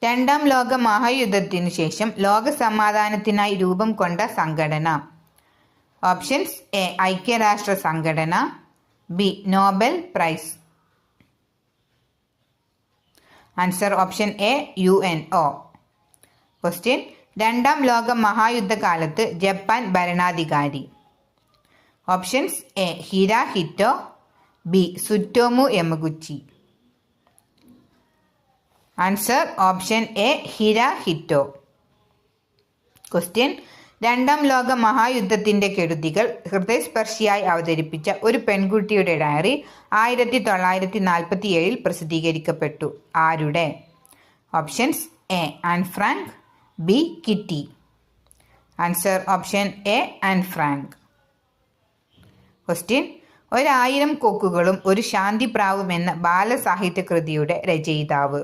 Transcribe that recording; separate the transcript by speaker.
Speaker 1: രണ്ടാം ലോക മഹായുദ്ധത്തിനു ശേഷം ലോക സമാധാനത്തിനായി രൂപം കൊണ്ട സംഘടന. ഓപ്ഷൻസ്: എ ഐക്യരാഷ്ട്ര സംഘടന, B Nobel prize. Answer option A UNO. Question: രണ്ടാം ലോക മഹായുദ്ധകാലത്ത് ജപ്പാൻ ഭരണാധികാരി. Options: A Hirohito, B Tsutomu Yamaguchi. Answer option A Hirohito. Question: രണ്ടാം ലോക മഹായുദ്ധത്തിന്റെ കെടുതികൾ ഹൃദയസ്പർശിയായി അവതരിപ്പിച്ച ഒരു പെൺകുട്ടിയുടെ ഡയറി 1947 പ്രസിദ്ധീകരിക്കപ്പെട്ടു. ആരുടെ? Options: A an Frank, B kitty. Answer option A an Frank. Question: 1000 കൊക്കുകളും ഒരു ശാന്തിപ്രാവും എന്ന ബാലസാഹിത്യ കൃതിയുടെ രചയിതാവ്.